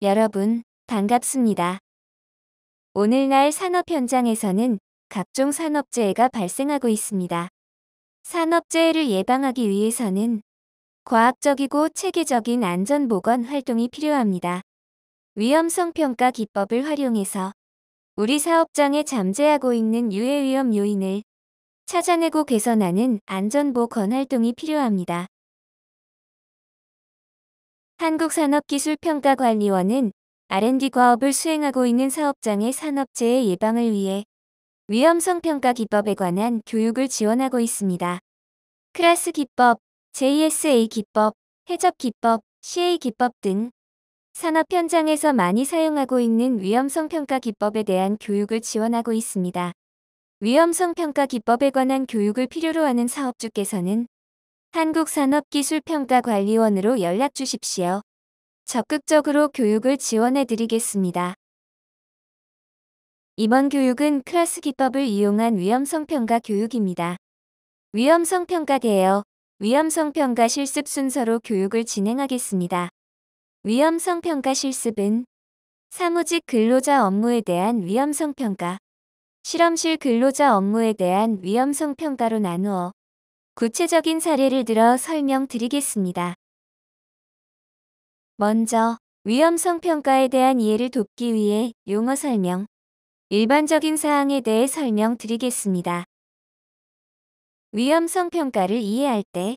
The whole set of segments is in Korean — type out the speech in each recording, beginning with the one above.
여러분, 반갑습니다. 오늘날 산업 현장에서는 각종 산업재해가 발생하고 있습니다. 산업재해를 예방하기 위해서는 과학적이고 체계적인 안전보건 활동이 필요합니다. 위험성 평가 기법을 활용해서 우리 사업장에 잠재하고 있는 유해 위험 요인을 찾아내고 개선하는 안전보건 활동이 필요합니다. 한국산업기술평가관리원은 R&D 과업을 수행하고 있는 사업장의 산업재해 예방을 위해 위험성 평가 기법에 관한 교육을 지원하고 있습니다. 크라스 기법, JSA 기법, 해접 기법, CA 기법 등 산업 현장에서 많이 사용하고 있는 위험성 평가 기법에 대한 교육을 지원하고 있습니다. 위험성 평가 기법에 관한 교육을 필요로 하는 사업주께서는 한국산업기술평가관리원으로 연락 주십시오. 적극적으로 교육을 지원해 드리겠습니다. 이번 교육은 크라스 기법을 이용한 위험성 평가 교육입니다. 위험성 평가 개요, 위험성 평가 실습 순서로 교육을 진행하겠습니다. 위험성 평가 실습은 사무직 근로자 업무에 대한 위험성 평가, 실험실 근로자 업무에 대한 위험성 평가로 나누어 구체적인 사례를 들어 설명드리겠습니다. 먼저 위험성 평가에 대한 이해를 돕기 위해 용어 설명, 일반적인 사항에 대해 설명드리겠습니다. 위험성 평가를 이해할 때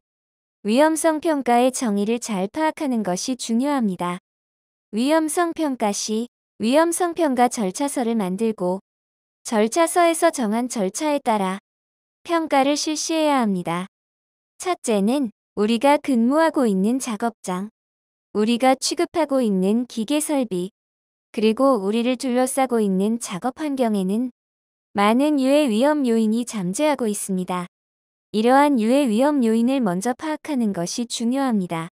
위험성 평가의 정의를 잘 파악하는 것이 중요합니다. 위험성 평가 시 위험성 평가 절차서를 만들고 절차서에서 정한 절차에 따라 평가를 실시해야 합니다. 첫째는 우리가 근무하고 있는 작업장, 우리가 취급하고 있는 기계 설비, 그리고 우리를 둘러싸고 있는 작업 환경에는 많은 유해 위험 요인이 잠재하고 있습니다. 이러한 유해 위험 요인을 먼저 파악하는 것이 중요합니다.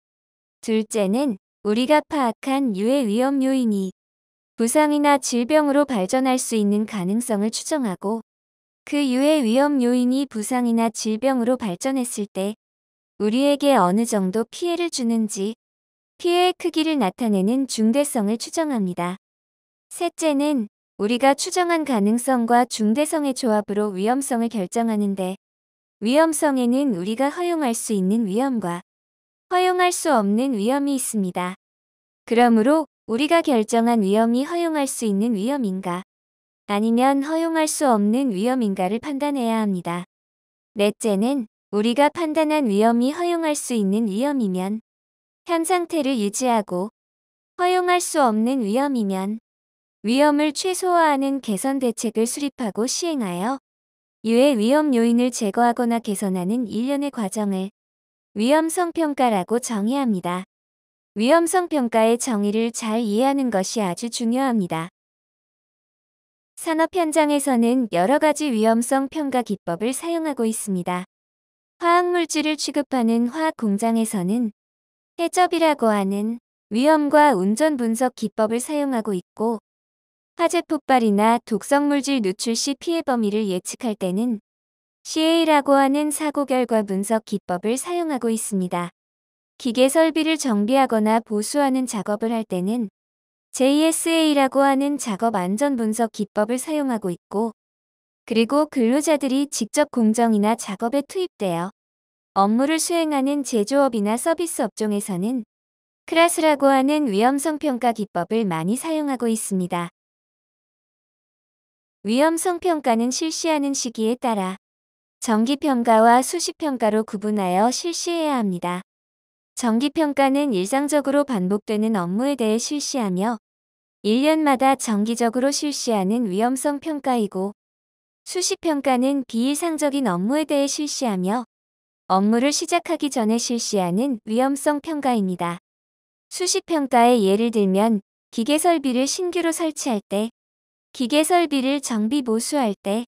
둘째는 우리가 파악한 유해 위험 요인이 부상이나 질병으로 발전할 수 있는 가능성을 추정하고 그 유해 위험 요인이 부상이나 질병으로 발전했을 때 우리에게 어느 정도 피해를 주는지 피해의 크기를 나타내는 중대성을 추정합니다. 셋째는 우리가 추정한 가능성과 중대성의 조합으로 위험성을 결정하는데 위험성에는 우리가 허용할 수 있는 위험과 허용할 수 없는 위험이 있습니다. 그러므로 우리가 결정한 위험이 허용할 수 있는 위험인가 아니면 허용할 수 없는 위험인가를 판단해야 합니다. 넷째는 우리가 판단한 위험이 허용할 수 있는 위험이면 현 상태를 유지하고 허용할 수 없는 위험이면 위험을 최소화하는 개선 대책을 수립하고 시행하여 유해 위험 요인을 제거하거나 개선하는 일련의 과정을 위험성 평가라고 정의합니다. 위험성 평가의 정의를 잘 이해하는 것이 아주 중요합니다. 산업 현장에서는 여러 가지 위험성 평가 기법을 사용하고 있습니다. 화학물질을 취급하는 화학 공장에서는 해접이라고 하는 위험과 운전 분석 기법을 사용하고 있고 화재 폭발이나 독성물질 누출 시 피해 범위를 예측할 때는 CA라고 하는 사고 결과 분석 기법을 사용하고 있습니다. 기계 설비를 정비하거나 보수하는 작업을 할 때는 JSA라고 하는 작업 안전 분석 기법을 사용하고 있고 그리고 근로자들이 직접 공정이나 작업에 투입되어 업무를 수행하는 제조업이나 서비스 업종에서는 크라스라고 하는 위험성 평가 기법을 많이 사용하고 있습니다. 위험성 평가는 실시하는 시기에 따라 정기평가와 수시평가로 구분하여 실시해야 합니다. 정기평가는 일상적으로 반복되는 업무에 대해 실시하며 1년마다 정기적으로 실시하는 위험성 평가이고 수시평가는 비일상적인 업무에 대해 실시하며 업무를 시작하기 전에 실시하는 위험성 평가입니다. 수시평가의 예를 들면 기계 설비를 신규로 설치할 때, 기계 설비를 정비 보수할 때,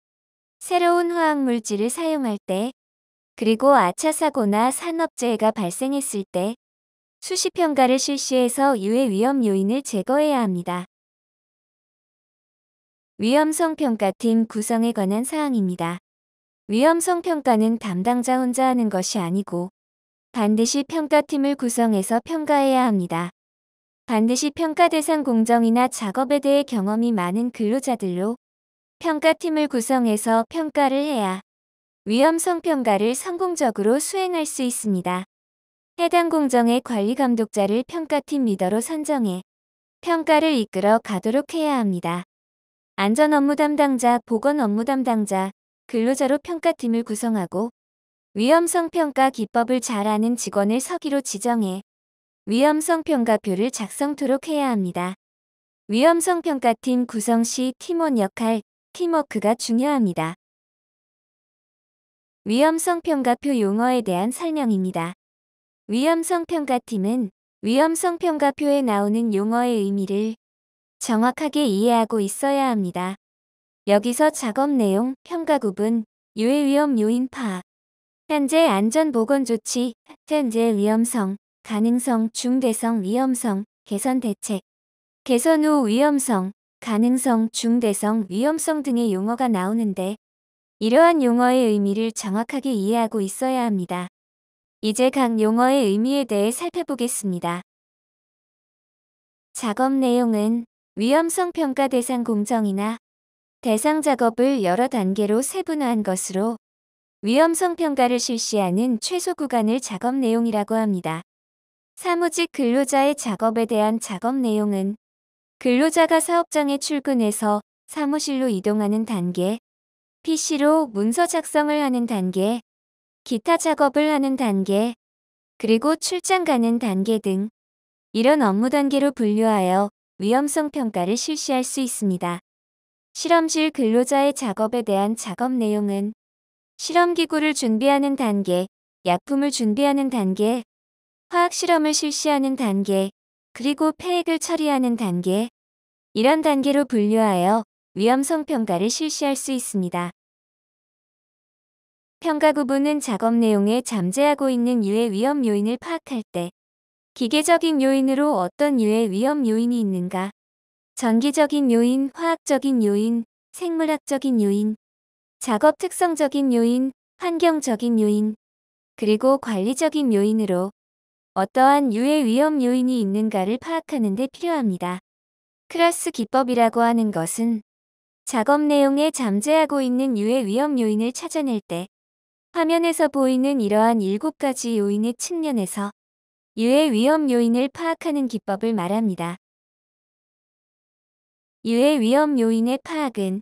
새로운 화학물질을 사용할 때, 그리고 아차 사고나 산업재해가 발생했을 때 수시평가를 실시해서 유해 위험 요인을 제거해야 합니다. 위험성 평가팀 구성에 관한 사항입니다. 위험성 평가는 담당자 혼자 하는 것이 아니고 반드시 평가팀을 구성해서 평가해야 합니다. 반드시 평가 대상 공정이나 작업에 대해 경험이 많은 근로자들로 평가팀을 구성해서 평가를 해야 위험성 평가를 성공적으로 수행할 수 있습니다. 해당 공정의 관리 감독자를 평가팀 리더로 선정해 평가를 이끌어 가도록 해야 합니다. 안전 업무 담당자, 보건 업무 담당자, 근로자로 평가팀을 구성하고 위험성 평가 기법을 잘 아는 직원을 서기로 지정해 위험성 평가표를 작성토록 해야 합니다. 위험성 평가팀 구성 시 팀원 역할, 팀워크가 중요합니다. 위험성 평가표 용어에 대한 설명입니다. 위험성 평가팀은 위험성 평가표에 나오는 용어의 의미를 정확하게 이해하고 있어야 합니다. 여기서 작업 내용, 평가 구분, 유해 위험 요인 파악, 현재 안전보건 조치, 현재 위험성, 가능성, 중대성, 위험성, 개선 대책, 개선 후 위험성, 가능성, 중대성, 위험성 등의 용어가 나오는데 이러한 용어의 의미를 정확하게 이해하고 있어야 합니다. 이제 각 용어의 의미에 대해 살펴보겠습니다. 작업 내용은 위험성 평가 대상 공정이나 대상 작업을 여러 단계로 세분화한 것으로 위험성 평가를 실시하는 최소 구간을 작업 내용이라고 합니다. 사무직 근로자의 작업에 대한 작업 내용은 근로자가 사업장에 출근해서 사무실로 이동하는 단계, PC로 문서 작성을 하는 단계, 기타 작업을 하는 단계, 그리고 출장 가는 단계 등 이런 업무 단계로 분류하여 위험성 평가를 실시할 수 있습니다. 실험실 근로자의 작업에 대한 작업 내용은 실험기구를 준비하는 단계, 약품을 준비하는 단계, 화학실험을 실시하는 단계, 그리고 폐액을 처리하는 단계, 이런 단계로 분류하여 위험성 평가를 실시할 수 있습니다. 평가 구분은 작업 내용에 잠재하고 있는 유해 위험 요인을 파악할 때 기계적인 요인으로 어떤 유해 위험 요인이 있는가, 전기적인 요인, 화학적인 요인, 생물학적인 요인, 작업 특성적인 요인, 환경적인 요인, 그리고 관리적인 요인으로 어떠한 유해 위험 요인이 있는가를 파악하는 데 필요합니다. 크라스 기법이라고 하는 것은 작업 내용에 잠재하고 있는 유해 위험 요인을 찾아낼 때 화면에서 보이는 이러한 7가지 요인의 측면에서 유해 위험 요인을 파악하는 기법을 말합니다. 유해 위험 요인의 파악은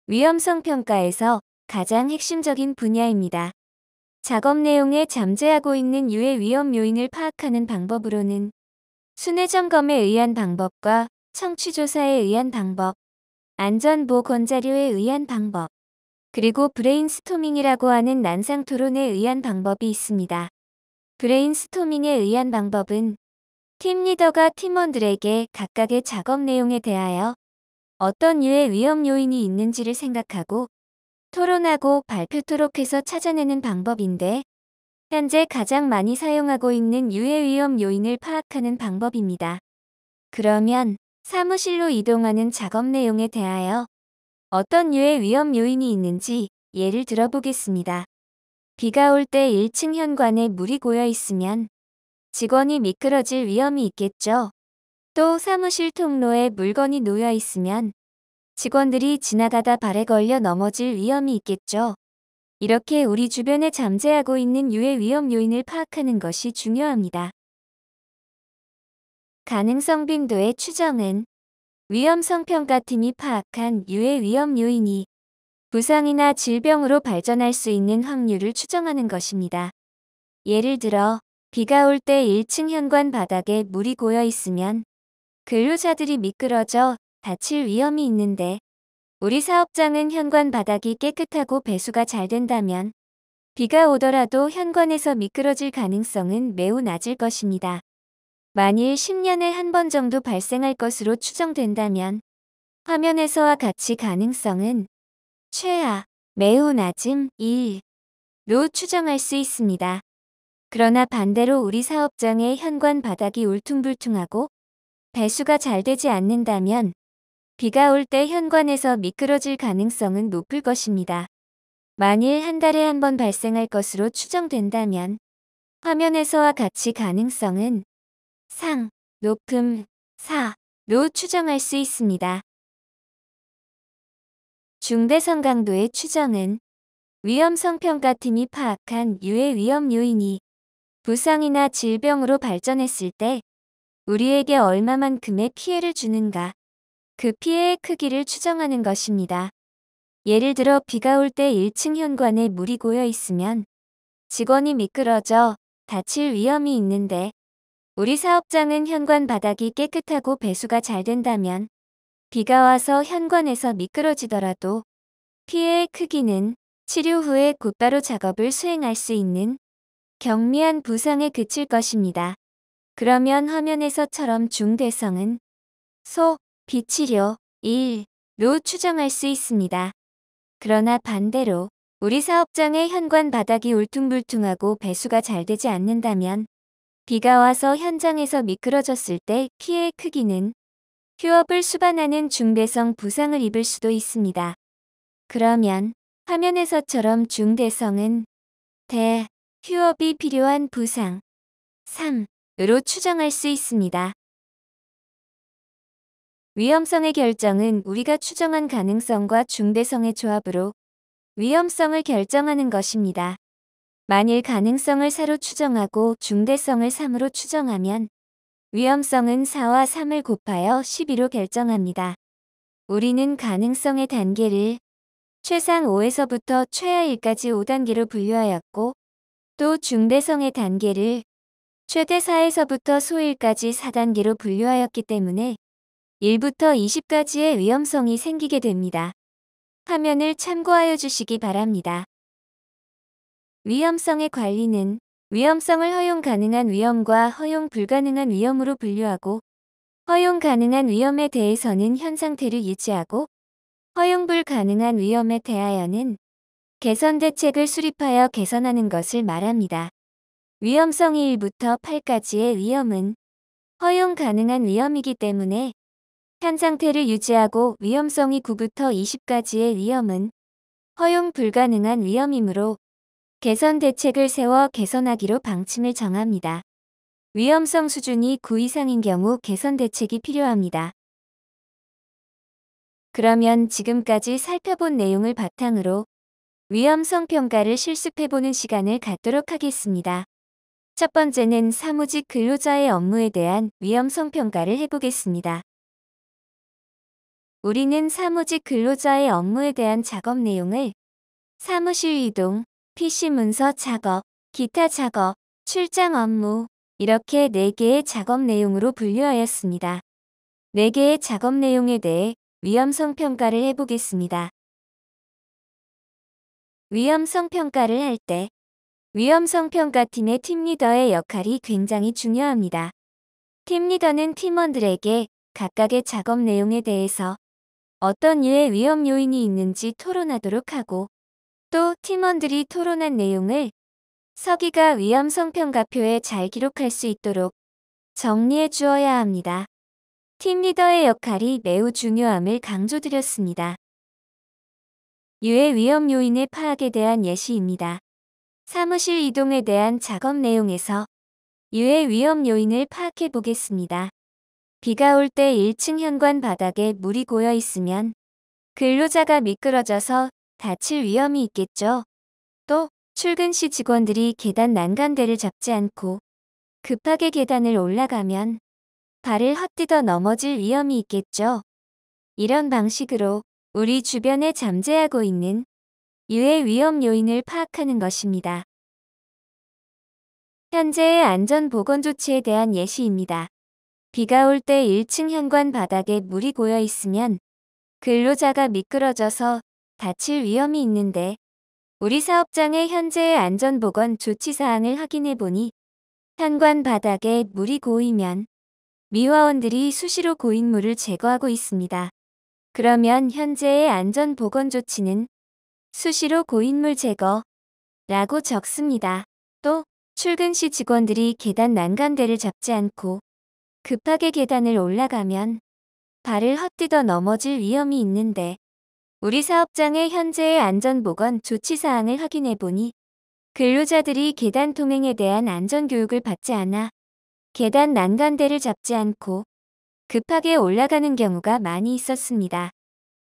위험성 평가에서 가장 핵심적인 분야입니다. 작업 내용에 잠재하고 있는 유해 위험 요인을 파악하는 방법으로는 순회 점검에 의한 방법과 청취조사에 의한 방법, 안전보건 자료에 의한 방법, 그리고 브레인스토밍이라고 하는 난상 토론에 의한 방법이 있습니다. 브레인스토밍에 의한 방법은 팀 리더가 팀원들에게 각각의 작업 내용에 대하여 어떤 유해 위험 요인이 있는지를 생각하고 토론하고 발표토록 해서 찾아내는 방법인데 현재 가장 많이 사용하고 있는 유해 위험 요인을 파악하는 방법입니다. 그러면 사무실로 이동하는 작업 내용에 대하여 어떤 유해 위험 요인이 있는지 예를 들어보겠습니다. 비가 올 때 1층 현관에 물이 고여 있으면 직원이 미끄러질 위험이 있겠죠. 또 사무실 통로에 물건이 놓여 있으면 직원들이 지나가다 발에 걸려 넘어질 위험이 있겠죠. 이렇게 우리 주변에 잠재하고 있는 유해 위험 요인을 파악하는 것이 중요합니다. 가능성 빈도의 추정은 위험성 평가팀이 파악한 유해 위험 요인이 부상이나 질병으로 발전할 수 있는 확률을 추정하는 것입니다. 예를 들어 비가 올 때 1층 현관 바닥에 물이 고여 있으면 근로자들이 미끄러져 다칠 위험이 있는데 우리 사업장은 현관 바닥이 깨끗하고 배수가 잘 된다면 비가 오더라도 현관에서 미끄러질 가능성은 매우 낮을 것입니다. 만일 10년에 한 번 정도 발생할 것으로 추정된다면 화면에서와 같이 가능성은 최하, 매우 낮음 1로 추정할 수 있습니다. 그러나 반대로 우리 사업장의 현관 바닥이 울퉁불퉁하고 배수가 잘 되지 않는다면 비가 올 때 현관에서 미끄러질 가능성은 높을 것입니다. 만일 한 달에 한 번 발생할 것으로 추정된다면 화면에서와 같이 가능성은 상, 높음 4로 추정할 수 있습니다. 중대성 강도의 추정은 위험성 평가팀이 파악한 유해 위험 요인이 부상이나 질병으로 발전했을 때 우리에게 얼마만큼의 피해를 주는가, 그 피해의 크기를 추정하는 것입니다. 예를 들어 비가 올 때 1층 현관에 물이 고여 있으면 직원이 미끄러져 다칠 위험이 있는데 우리 사업장은 현관 바닥이 깨끗하고 배수가 잘 된다면 비가 와서 현관에서 미끄러지더라도 피해의 크기는 치료 후에 곧바로 작업을 수행할 수 있는 경미한 부상에 그칠 것입니다. 그러면 화면에서처럼 중대성은 비치료 1로 추정할 수 있습니다. 그러나 반대로 우리 사업장의 현관 바닥이 울퉁불퉁하고 배수가 잘 되지 않는다면 비가 와서 현장에서 미끄러졌을 때 피해의 크기는 휴업을 수반하는 중대성 부상을 입을 수도 있습니다. 그러면 화면에서처럼 중대성은 휴업이 필요한 부상 3으로 추정할 수 있습니다. 위험성의 결정은 우리가 추정한 가능성과 중대성의 조합으로 위험성을 결정하는 것입니다. 만일 가능성을 4로 추정하고 중대성을 3으로 추정하면 위험성은 4와 3을 곱하여 12로 결정합니다. 우리는 가능성의 단계를 최상 5에서부터 최하 1까지 5단계로 분류하였고 또 중대성의 단계를 최대 4에서부터 소 1까지 4단계로 분류하였기 때문에 1부터 20까지의 위험성이 생기게 됩니다. 화면을 참고하여 주시기 바랍니다. 위험성의 관리는 위험성을 허용 가능한 위험과 허용 불가능한 위험으로 분류하고 허용 가능한 위험에 대해서는 현 상태를 유지하고 허용 불가능한 위험에 대하여는 개선 대책을 수립하여 개선하는 것을 말합니다. 위험성 1부터 8까지의 위험은 허용 가능한 위험이기 때문에 현 상태를 유지하고 위험성이 9부터 20까지의 위험은 허용 불가능한 위험이므로 개선 대책을 세워 개선하기로 방침을 정합니다. 위험성 수준이 9 이상인 경우 개선 대책이 필요합니다. 그러면 지금까지 살펴본 내용을 바탕으로 위험성 평가를 실습해보는 시간을 갖도록 하겠습니다. 첫 번째는 사무직 근로자의 업무에 대한 위험성 평가를 해보겠습니다. 우리는 사무직 근로자의 업무에 대한 작업 내용을 사무실 이동, PC 문서 작업, 기타 작업, 출장 업무 이렇게 4개의 작업 내용으로 분류하였습니다. 4개의 작업 내용에 대해 위험성 평가를 해보겠습니다. 위험성 평가를 할 때 위험성 평가팀의 팀리더의 역할이 굉장히 중요합니다. 팀리더는 팀원들에게 각각의 작업 내용에 대해서 어떤 유의 위험 요인이 있는지 토론하도록 하고 또 팀원들이 토론한 내용을 서기가 위험성 평가표에 잘 기록할 수 있도록 정리해 주어야 합니다. 팀리더의 역할이 매우 중요함을 강조드렸습니다. 유해 위험 요인의 파악에 대한 예시입니다. 사무실 이동에 대한 작업 내용에서 유해 위험 요인을 파악해 보겠습니다. 비가 올 때 1층 현관 바닥에 물이 고여 있으면 근로자가 미끄러져서 다칠 위험이 있겠죠. 또 출근 시 직원들이 계단 난간대를 잡지 않고 급하게 계단을 올라가면 발을 헛디뎌 넘어질 위험이 있겠죠. 이런 방식으로 우리 주변에 잠재하고 있는 유해 위험 요인을 파악하는 것입니다. 현재의 안전보건 조치에 대한 예시입니다. 비가 올 때 1층 현관 바닥에 물이 고여 있으면 근로자가 미끄러져서 다칠 위험이 있는데 우리 사업장의 현재의 안전보건 조치사항을 확인해 보니 현관 바닥에 물이 고이면 미화원들이 수시로 고인 물을 제거하고 있습니다. 그러면 현재의 안전보건 조치는 수시로 고인물 제거라고 적습니다. 또 출근 시 직원들이 계단 난간대를 잡지 않고 급하게 계단을 올라가면 발을 헛디뎌 넘어질 위험이 있는데 우리 사업장의 현재의 안전보건 조치사항을 확인해 보니 근로자들이 계단 통행에 대한 안전교육을 받지 않아 계단 난간대를 잡지 않고 급하게 올라가는 경우가 많이 있었습니다.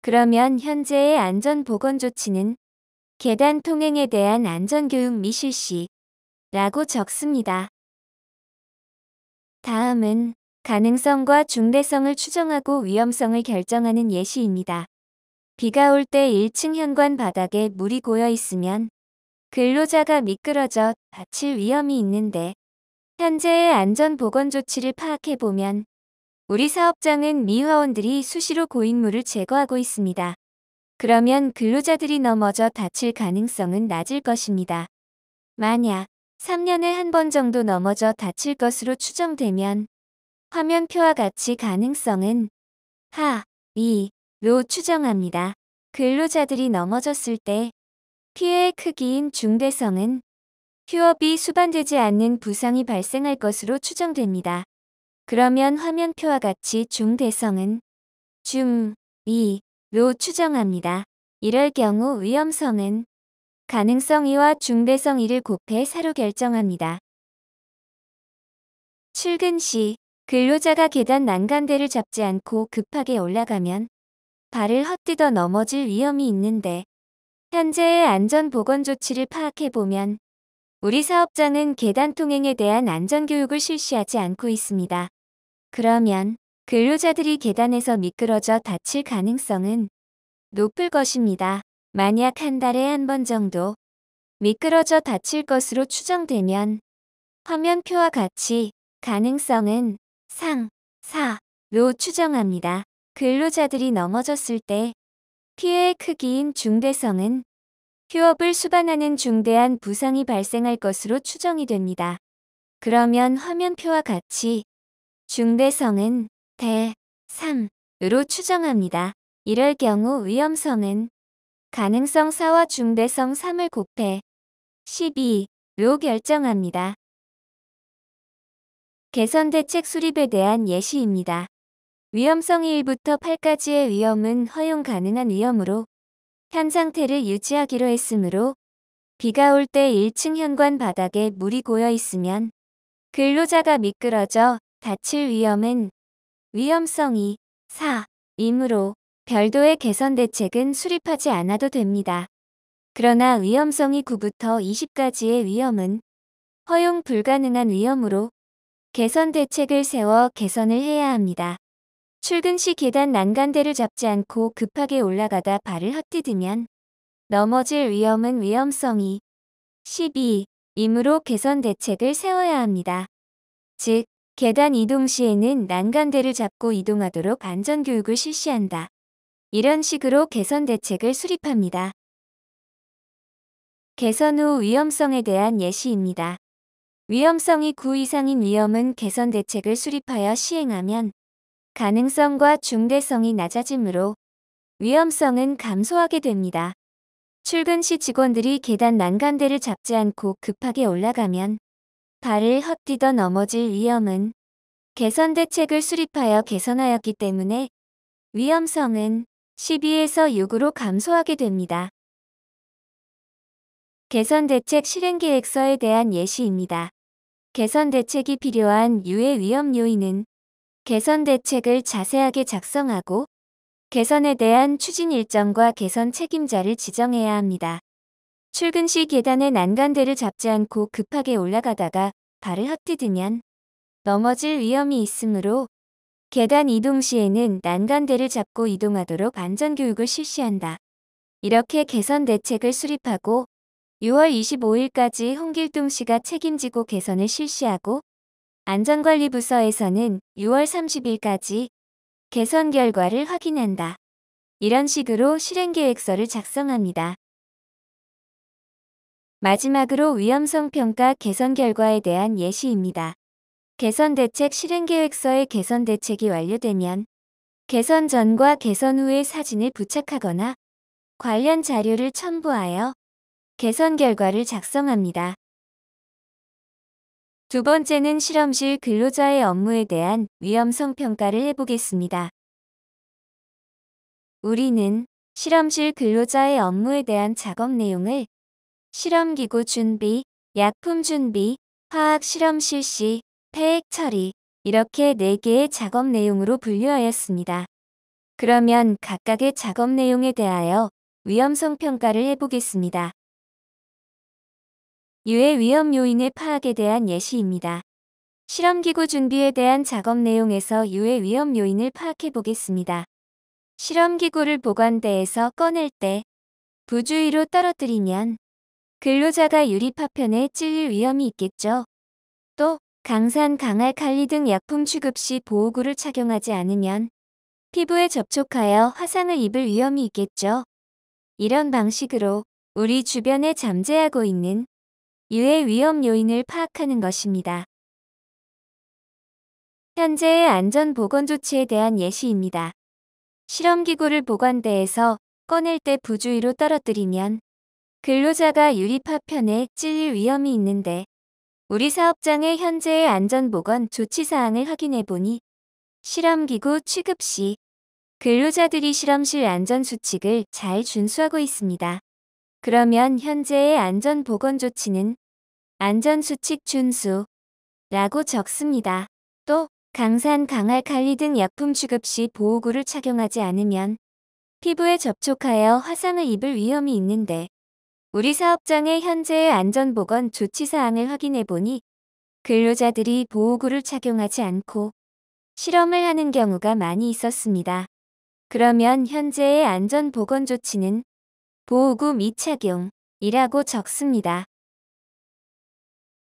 그러면 현재의 안전보건조치는 계단 통행에 대한 안전교육 미실시라고 적습니다. 다음은 가능성과 중대성을 추정하고 위험성을 결정하는 예시입니다. 비가 올 때 1층 현관 바닥에 물이 고여 있으면 근로자가 미끄러져 다칠 위험이 있는데 현재의 안전보건조치를 파악해보면 우리 사업장은 미화원들이 수시로 고인물을 제거하고 있습니다. 그러면 근로자들이 넘어져 다칠 가능성은 낮을 것입니다. 만약 3년에 한 번 정도 넘어져 다칠 것으로 추정되면 화면표와 같이 가능성은 하, 2로 추정합니다. 근로자들이 넘어졌을 때 피해의 크기인 중대성은 휴업이 수반되지 않는 부상이 발생할 것으로 추정됩니다. 그러면 화면표와 같이 중대성은 중, 2로 추정합니다. 이럴 경우 위험성은 가능성 2와 중대성 2를 곱해 4로 결정합니다. 출근 시 근로자가 계단 난간대를 잡지 않고 급하게 올라가면 발을 헛디뎌 넘어질 위험이 있는데 현재의 안전보건조치를 파악해보면 우리 사업장은 계단 통행에 대한 안전교육을 실시하지 않고 있습니다. 그러면 근로자들이 계단에서 미끄러져 다칠 가능성은 높을 것입니다. 만약 한 달에 한 번 정도 미끄러져 다칠 것으로 추정되면 화면표와 같이 가능성은 상, 4로 추정합니다. 근로자들이 넘어졌을 때 피해의 크기인 중대성은 휴업을 수반하는 중대한 부상이 발생할 것으로 추정이 됩니다. 그러면 화면표와 같이 중대성은 대 3으로 추정합니다. 이럴 경우 위험성은 가능성 4와 중대성 3을 곱해 12로 결정합니다. 개선대책 수립에 대한 예시입니다. 위험성 1부터 8까지의 위험은 허용 가능한 위험으로 현 상태를 유지하기로 했으므로 비가 올 때 1층 현관 바닥에 물이 고여 있으면 근로자가 미끄러져 다칠 위험은 위험성이 4이므로 별도의 개선 대책은 수립하지 않아도 됩니다. 그러나 위험성이 9부터 20까지의 위험은 허용 불가능한 위험으로 개선 대책을 세워 개선을 해야 합니다. 출근 시 계단 난간대를 잡지 않고 급하게 올라가다 발을 헛디디면 넘어질 위험은 위험성이 12이므로 개선 대책을 세워야 합니다. 즉, 계단 이동 시에는 난간대를 잡고 이동하도록 안전교육을 실시한다. 이런 식으로 개선 대책을 수립합니다. 개선 후 위험성에 대한 예시입니다. 위험성이 9 이상인 위험은 개선 대책을 수립하여 시행하면 가능성과 중대성이 낮아지므로 위험성은 감소하게 됩니다. 출근 시 직원들이 계단 난간대를 잡지 않고 급하게 올라가면 발을 헛디뎌 넘어질 위험은 개선 대책을 수립하여 개선하였기 때문에 위험성은 12에서 6으로 감소하게 됩니다. 개선 대책 실행 계획서에 대한 예시입니다. 개선 대책이 필요한 유해 위험 요인은 개선 대책을 자세하게 작성하고 개선에 대한 추진 일정과 개선 책임자를 지정해야 합니다. 출근 시 계단의 난간대를 잡지 않고 급하게 올라가다가 발을 헛디디면 넘어질 위험이 있으므로 계단 이동 시에는 난간대를 잡고 이동하도록 안전교육을 실시한다. 이렇게 개선 대책을 수립하고 6월 25일까지 홍길동 씨가 책임지고 개선을 실시하고 안전관리부서에서는 6월 30일까지 개선 결과를 확인한다. 이런 식으로 실행계획서를 작성합니다. 마지막으로 위험성 평가 개선 결과에 대한 예시입니다. 개선 대책 실행계획서의 개선 대책이 완료되면 개선 전과 개선 후의 사진을 부착하거나 관련 자료를 첨부하여 개선 결과를 작성합니다. 두 번째는 실험실 근로자의 업무에 대한 위험성 평가를 해보겠습니다. 우리는 실험실 근로자의 업무에 대한 작업 내용을 실험기구 준비, 약품 준비, 화학 실험 실시, 폐액 처리, 이렇게 4개의 작업 내용으로 분류하였습니다. 그러면 각각의 작업 내용에 대하여 위험성 평가를 해보겠습니다. 유해 위험 요인의 파악에 대한 예시입니다. 실험기구 준비에 대한 작업 내용에서 유해 위험 요인을 파악해 보겠습니다. 실험기구를 보관대에서 꺼낼 때 부주의로 떨어뜨리면 근로자가 유리 파편에 찔릴 위험이 있겠죠. 또 강산, 강알, 칼리 등 약품 취급 시 보호구를 착용하지 않으면 피부에 접촉하여 화상을 입을 위험이 있겠죠. 이런 방식으로 우리 주변에 잠재하고 있는 유해 위험 요인을 파악하는 것입니다. 현재의 안전보건 조치에 대한 예시입니다. 실험기구를 보관대에서 꺼낼 때 부주의로 떨어뜨리면 근로자가 유리 파편에 찔릴 위험이 있는데 우리 사업장의 현재의 안전보건 조치사항을 확인해 보니 실험기구 취급 시 근로자들이 실험실 안전수칙을 잘 준수하고 있습니다. 그러면 현재의 안전보건조치는 안전수칙 준수라고 적습니다. 또 강산, 강알, 칼리 등 약품 취급 시 보호구를 착용하지 않으면 피부에 접촉하여 화상을 입을 위험이 있는데 우리 사업장의 현재의 안전보건 조치사항을 확인해 보니 근로자들이 보호구를 착용하지 않고 실험을 하는 경우가 많이 있었습니다. 그러면 현재의 안전보건조치는 보호구 미착용이라고 적습니다.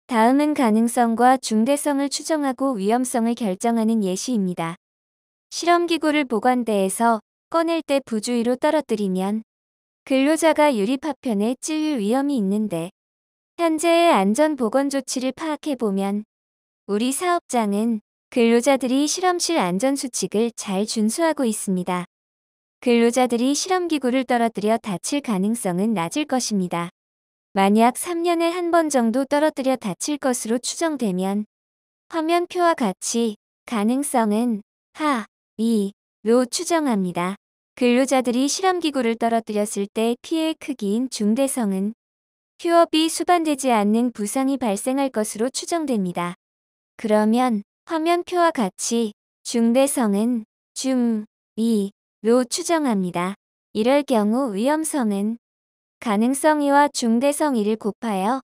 다음은 가능성과 중대성을 추정하고 위험성을 결정하는 예시입니다. 실험기구를 보관대에서 꺼낼 때 부주의로 떨어뜨리면 근로자가 유리 파편에 찔릴 위험이 있는데 현재의 안전보건조치를 파악해보면 우리 사업장은 근로자들이 실험실 안전수칙을 잘 준수하고 있습니다. 근로자들이 실험기구를 떨어뜨려 다칠 가능성은 낮을 것입니다. 만약 3년에 한 번 정도 떨어뜨려 다칠 것으로 추정되면 화면표와 같이 가능성은 하, 이로 추정합니다. 근로자들이 실험기구를 떨어뜨렸을 때 피해의 크기인 중대성은 휴업이 수반되지 않는 부상이 발생할 것으로 추정됩니다. 그러면 화면표와 같이 중대성은 중, 2로 추정합니다. 이럴 경우 위험성은 가능성 2와 중대성 2를 곱하여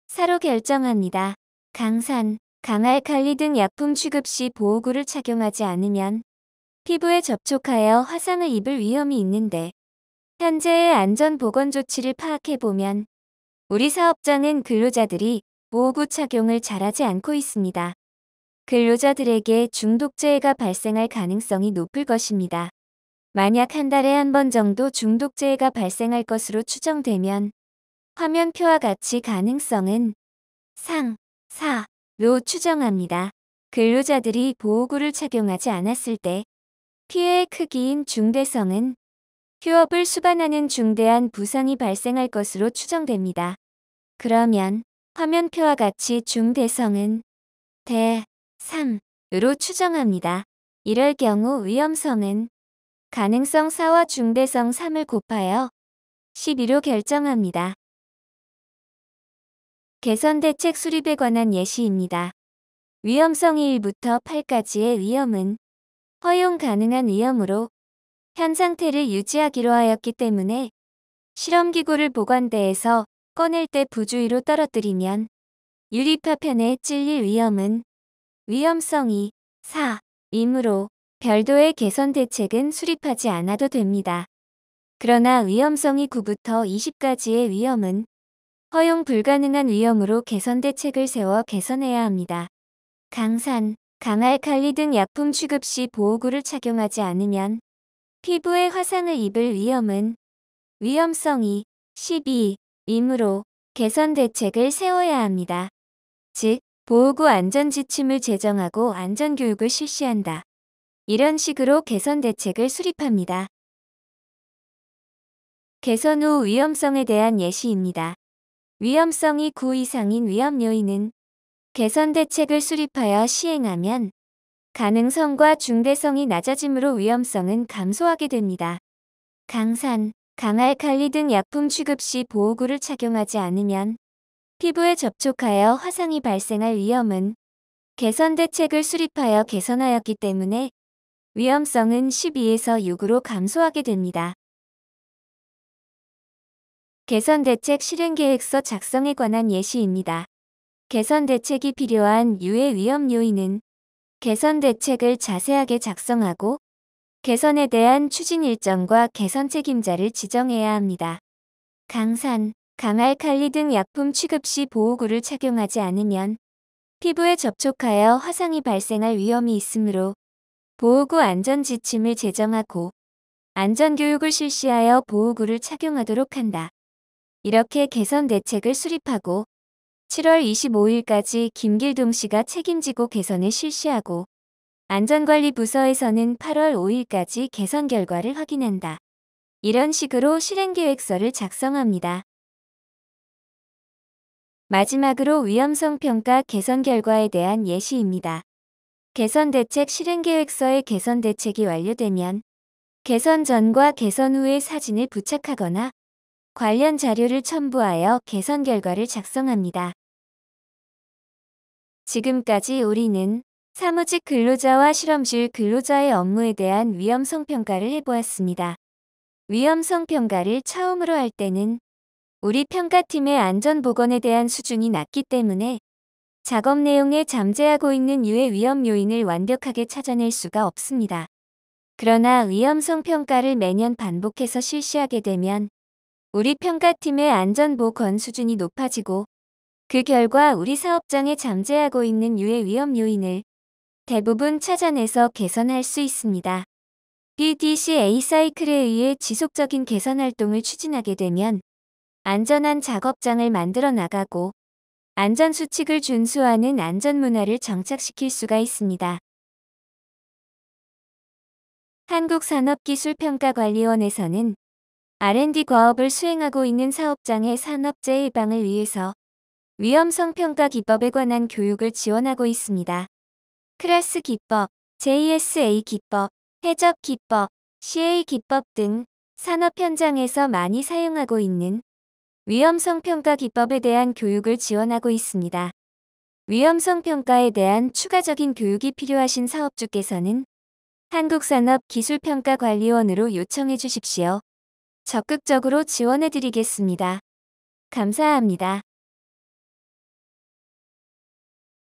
4로 결정합니다. 강산, 강알, 칼리 등 약품 취급 시 보호구를 착용하지 않으면 피부에 접촉하여 화상을 입을 위험이 있는데 현재의 안전보건조치를 파악해보면 우리 사업장은 근로자들이 보호구 착용을 잘하지 않고 있습니다. 근로자들에게 중독재해가 발생할 가능성이 높을 것입니다. 만약 한 달에 한 번 정도 중독재해가 발생할 것으로 추정되면 화면표와 같이 가능성은 상, 4로 추정합니다. 근로자들이 보호구를 착용하지 않았을 때 피해의 크기인 중대성은 휴업을 수반하는 중대한 부상이 발생할 것으로 추정됩니다. 그러면 화면표와 같이 중대성은 대 3으로 추정합니다. 이럴 경우 위험성은 가능성 4와 중대성 3을 곱하여 12로 결정합니다. 개선대책 수립에 관한 예시입니다. 위험성 1부터 8까지의 위험은 허용 가능한 위험으로 현 상태를 유지하기로 하였기 때문에 실험기구를 보관대에서 꺼낼 때 부주의로 떨어뜨리면 유리파편에 찔릴 위험은 위험성이 4이므로 별도의 개선 대책은 수립하지 않아도 됩니다. 그러나 위험성이 9부터 20까지의 위험은 허용 불가능한 위험으로 개선 대책을 세워 개선해야 합니다. 강산, 강알, 칼리 등 약품 취급 시 보호구를 착용하지 않으면 피부에 화상을 입을 위험은 위험성이 12이므로 개선 대책을 세워야 합니다. 즉, 보호구 안전지침을 제정하고 안전교육을 실시한다. 이런 식으로 개선 대책을 수립합니다. 개선 후 위험성에 대한 예시입니다. 위험성이 9 이상인 위험 요인은 개선 대책을 수립하여 시행하면 가능성과 중대성이 낮아지므로 위험성은 감소하게 됩니다. 강산, 강알, 칼리 등 약품 취급 시 보호구를 착용하지 않으면 피부에 접촉하여 화상이 발생할 위험은 개선 대책을 수립하여 개선하였기 때문에 위험성은 12에서 6으로 감소하게 됩니다. 개선 대책 실행 계획서 작성에 관한 예시입니다. 개선 대책이 필요한 유해 위험 요인은 개선 대책을 자세하게 작성하고 개선에 대한 추진 일정과 개선 책임자를 지정해야 합니다. 강산, 강알칼리 등 약품 취급 시 보호구를 착용하지 않으면 피부에 접촉하여 화상이 발생할 위험이 있으므로 보호구 안전 지침을 제정하고 안전교육을 실시하여 보호구를 착용하도록 한다. 이렇게 개선 대책을 수립하고 7월 25일까지 김길동 씨가 책임지고 개선을 실시하고 안전관리부서에서는 8월 5일까지 개선 결과를 확인한다. 이런 식으로 실행계획서를 작성합니다. 마지막으로 위험성 평가 개선 결과에 대한 예시입니다. 개선 대책 실행계획서의 개선 대책이 완료되면 개선 전과 개선 후의 사진을 부착하거나 관련 자료를 첨부하여 개선 결과를 작성합니다. 지금까지 우리는 사무직 근로자와 실험실 근로자의 업무에 대한 위험성 평가를 해보았습니다. 위험성 평가를 처음으로 할 때는 우리 평가팀의 안전보건에 대한 수준이 낮기 때문에 작업 내용에 잠재하고 있는 유해 위험 요인을 완벽하게 찾아낼 수가 없습니다. 그러나 위험성 평가를 매년 반복해서 실시하게 되면 우리 평가팀의 안전보건 수준이 높아지고 그 결과 우리 사업장에 잠재하고 있는 유해 위험 요인을 대부분 찾아내서 개선할 수 있습니다. PDCA 사이클에 의해 지속적인 개선 활동을 추진하게 되면 안전한 작업장을 만들어 나가고 안전수칙을 준수하는 안전문화를 정착시킬 수가 있습니다. 한국산업기술평가관리원에서는 R&D 과업을 수행하고 있는 사업장의 산업재해 예방을 위해서 위험성 평가 기법에 관한 교육을 지원하고 있습니다. 크라스 기법, JSA 기법, 해적 기법, CA 기법 등 산업 현장에서 많이 사용하고 있는 위험성 평가 기법에 대한 교육을 지원하고 있습니다. 위험성 평가에 대한 추가적인 교육이 필요하신 사업주께서는 한국산업기술평가관리원으로 요청해 주십시오. 적극적으로 지원해 드리겠습니다. 감사합니다.